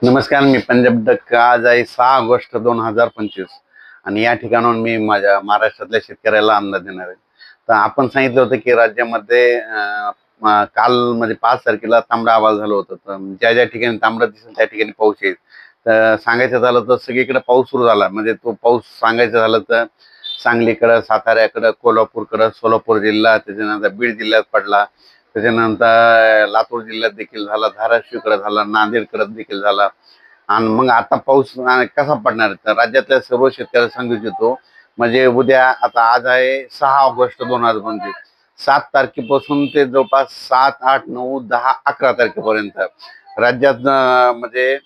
नमस्कार, मी पंजाब डक. आज आहे 6 ऑगस्ट 2025 आणि या ठिकाणाहून मी माझ्या महाराष्ट्रातल्या शेतकऱ्याला अंदाज देणार आहे. तर आपण सांगितलं होतं की राज्यामध्ये काल म्हणजे 5 तारखेला तांबडा आभाळ झालं होतं. तर ज्या ज्या ठिकाणी तांबडं दिसेल त्या ठिकाणी पाऊस येईल. तर सांगायचं झालं तर सगळीकडे पाऊस सुरू झाला. म्हणजे तो पाऊस सांगायचं झालं तर सांगलीकडं, साताऱ्याकडं, कोल्हापूरकडं, सोलापूर जिल्हा, त्याच्यानंतर बीड जिल्ह्यात पडला. त्याच्यानंतर लातूर जिल्ह्यात देखील झाला, धाराशिवकडे झाला, नांदेडकडे देखील झाला. आणि मग आता पाऊस कसा पडणार तर राज्यातल्या सर्व शेतकऱ्याला सांगू इच्छितो. म्हणजे उद्या, आता आज आहे 6 ऑगस्ट 2025, 7 तारखेपासून ते जवळपास 7, 8, 9, 10, 11 तारखेपर्यंत राज्यात म्हणजे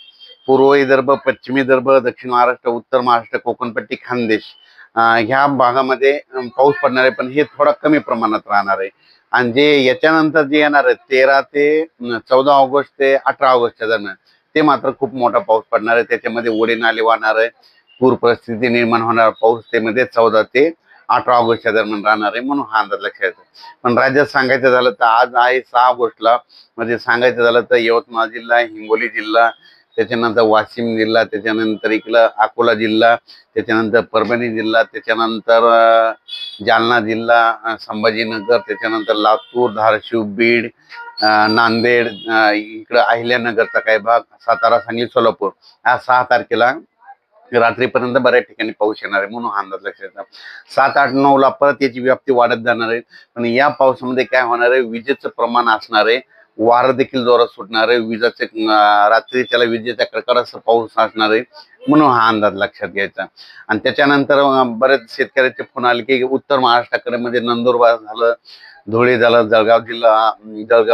पूर्व विदर्भ, पश्चिम विदर्भ, दक्षिण महाराष्ट्र, उत्तर महाराष्ट्र, कोकणपट्टी, खानदेश ह्या भागामध्ये पाऊस पडणार आहे. पण हे थोडा कमी प्रमाणात राहणार आहे. आणि जे याच्यानंतर जे येणार आहे 13 ते 14 ऑगस्ट ते 18 ऑगस्टच्या दरम्यान, ते मात्र खूप मोठा पाऊस पडणार आहे. त्याच्यामध्ये ओढे नाले वाहणार आहे, पूर परिस्थिती निर्माण होणार पाऊस त्यामध्ये 14 ते 18 ऑगस्टच्या दरम्यान राहणार आहे, म्हणून हा अंदाज लक्षात येतो. पण राज्यात सांगायचं झालं तर आज आहे 6 ऑगस्टला, म्हणजे सांगायचं झालं तर यवतमाळ जिल्हा, हिंगोली जिल्हा, त्याच्यानंतर वाशिम जिल्हा, त्याच्यानंतर इकडं अकोला जिल्हा, त्याच्यानंतर परभणी जिल्हा, त्याच्यानंतर जालना जिल्हा, संभाजीनगर, त्याच्यानंतर लातूर, धाराशिव, बीड, नांदेड, इकडं अहिल्यानगरचा काही भाग, सातारा, सांगली, सोलापूर, ह्या 6 तारखेला रात्रीपर्यंत बऱ्याच ठिकाणी पाऊस येणार आहे, म्हणून हा अंदाज लक्षात येतो. 7, 8, 9ला परत याची व्याप्ती वाढत जाणार आहे. पण या पावसामध्ये काय होणार आहे, विजेचं प्रमाण असणार आहे, वारं देखील जोरात सुटणार आहे, विजेचे रात्री त्याला विजेच्या कडकडासह पाऊस असणार आहे, म्हणून हा अंदाज लक्षात घ्यायचा. आणि त्याच्यानंतर बरेच शेतकऱ्याचे फोन आले की उत्तर महाराष्ट्राकडे म्हणजे नंदुरबार झालं, धुळे झालं, जळगाव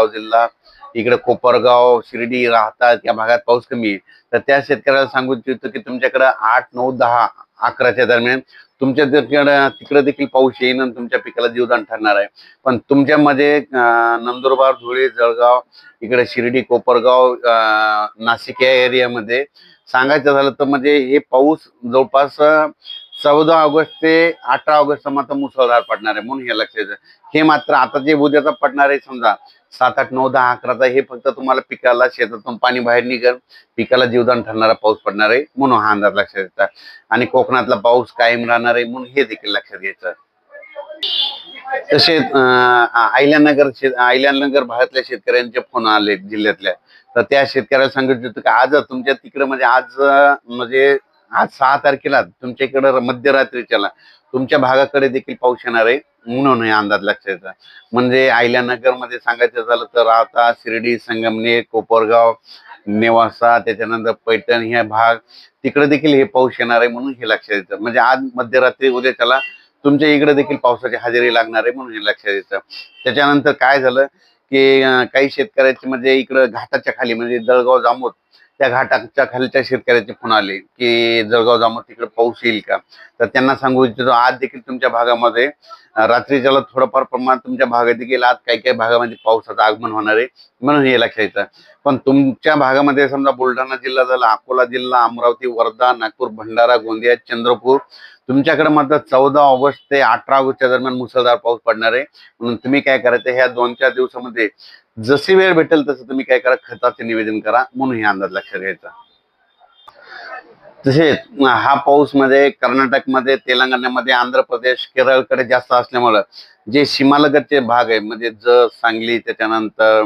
जिल्हा, इकडे कोपरगाव, शिर्डी राहतात या भागात पाऊस कमी आहे. तर त्या शेतकऱ्याला सांगू इच्छितो की तुमच्याकडे 8, 9, 10, 11च्या दरम्यान तुमच्या तिकडे देखील पाऊस येईल आणि तुमच्या पिकाला जीवदान ठरणार आहे. पण तुमच्यामध्ये नंदुरबार, धुळे, जळगाव, इकडे शिर्डी, कोपरगाव, नाशिक या एरियामध्ये सांगायचं झालं तर म्हणजे हे पाऊस जवळपास 14 ऑगस्ट ते 18 ऑगस्ट मात्र मुसळधार पडणार आहे, म्हणून हे लक्षात घ्या. हे मात्र आता जे उद्याचा पडणार आहे समजा 7, 8, 9, 10, 11चा, हे फक्त तुम्हाला पिकाला शेतातून पाणी बाहेर निघेल, पिकाला जीवदान ठरणारा पाऊस पडणार आहे, म्हणून हा अंदाज लक्षात घ्यायचा. आणि कोकणातला पाऊस कायम राहणार आहे, म्हणून हे देखील लक्षात घ्यायचं. तसेच अहिल्यानगर भागातल्या शेतकऱ्यांचे फोन आले जिल्ह्यातल्या. तर त्या शेतकऱ्याला सांगितलं होतं की आज तुमच्या तिकडे म्हणजे आज 6 तारखेला तुमच्या इकडं मध्यरात्रीच्याला तुमच्या भागाकडे देखील पाऊस येणार आहे, म्हणून हे अंदाज लक्षात येतात. म्हणजे अहिल्यानगर मध्ये सांगायचं झालं तर राहता, शिर्डी, संगमनेर, कोपरगाव, नेवासा, त्याच्यानंतर पैठण ह्या भाग, तिकडे देखील हे पाऊस येणार आहे, म्हणून हे लक्षात येतं. म्हणजे आज मध्यरात्री उद्या त्याला तुमच्या इकडे देखील पावसाची हजेरी लागणार आहे, म्हणून हे लक्षात येतं. त्याच्यानंतर काय झालं की काही शेतकऱ्याचे म्हणजे इकडं घाटाच्या खाली म्हणजे जळगाव, जामोद, त्या घाटाच्या खालच्या शेतकऱ्याचे फोन आले की जळगाव, जामोद तिकडे पाऊस येईल का. तर त्यांना सांगू इच्छितो आज देखील तुमच्या भागामध्ये रात्रीच्याला थोडंफार प्रमाणात तुमच्या भागात देखील आज काही काही भागामध्ये पावसाचं आगमन होणार आहे, म्हणून हे लक्षात येतं. पण तुमच्या भागामध्ये समजा बुलढाणा जिल्हा झाला, अकोला जिल्हा, अमरावती, वर्धा, नागपूर, भंडारा, गोंदिया, चंद्रपूर, तुमच्याकडे मात्र 14 ऑगस्ट ते 18 ऑगस्टच्या दरम्यान मुसळधार पाऊस पडणार आहे. म्हणून तुम्ही काय करायचं, ह्या 2-4 दिवसामध्ये जशी वेळ भेटेल तसं तुम्ही काय करा, खताचे निवेदन करा, म्हणून हे अंदाज लक्षात घ्यायचा. तसेच हा पाऊस मध्ये कर्नाटकमध्ये, तेलंगणामध्ये, आंध्र प्रदेश, केरळकडे जास्त असल्यामुळं जे सीमालगतचे भाग आहे म्हणजे सांगली, त्याच्यानंतर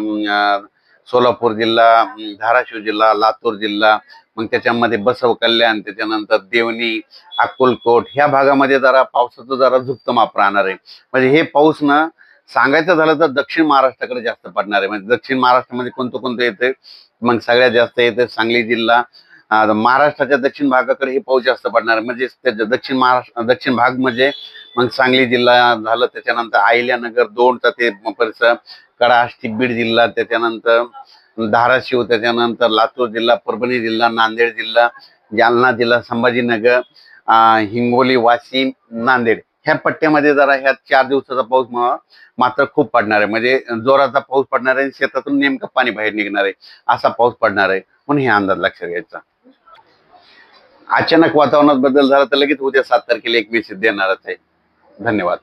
सोलापूर जिल्हा, धाराशिव जिल्हा, लातूर जिल्हा, मग त्याच्यामध्ये बसव कल्याण, त्याच्यानंतर देवणी, अक्कलकोट ह्या भागामध्ये जरा पावसाचं जरा झुकतं माप राहणार आहे. म्हणजे हे पाऊस ना सांगायचं झालं तर दक्षिण महाराष्ट्राकडे जास्त पडणार आहे. म्हणजे दक्षिण महाराष्ट्रामध्ये कोणतं कोणतं येते, मग सगळ्यात जास्त येते सांगली जिल्हा. महाराष्ट्राच्या दक्षिण भागाकडे हे पाऊस जास्त पडणार आहे. म्हणजे दक्षिण भाग म्हणजे मग सांगली जिल्हा झालं, त्याच्यानंतर अहिल्यानगर, दोनचा ते परिसर, कडाष्टी, बीड जिल्हा, त्याच्यानंतर धाराशिव, त्याच्यानंतर लातूर जिल्हा, परभणी जिल्हा, नांदेड जिल्हा, जालना जिल्हा, संभाजीनगर, हिंगोली, वाशिम, नांदेड ह्या पट्ट्यामध्ये जरा ह्या 4 दिवसाचा पाऊस मात्र खूप पडणार आहे. म्हणजे जोराचा पाऊस पडणार आहे, शेतातून नेमकं पाणी बाहेर निघणार आहे असा पाऊस पडणार आहे, म्हणून हे अंदाज लक्षात घ्यायचा. अचानक वातावरणात बदल झाला तर लगेच उद्या 7 तारखेला एक मेसेज देणारच आहे. धन्यवाद.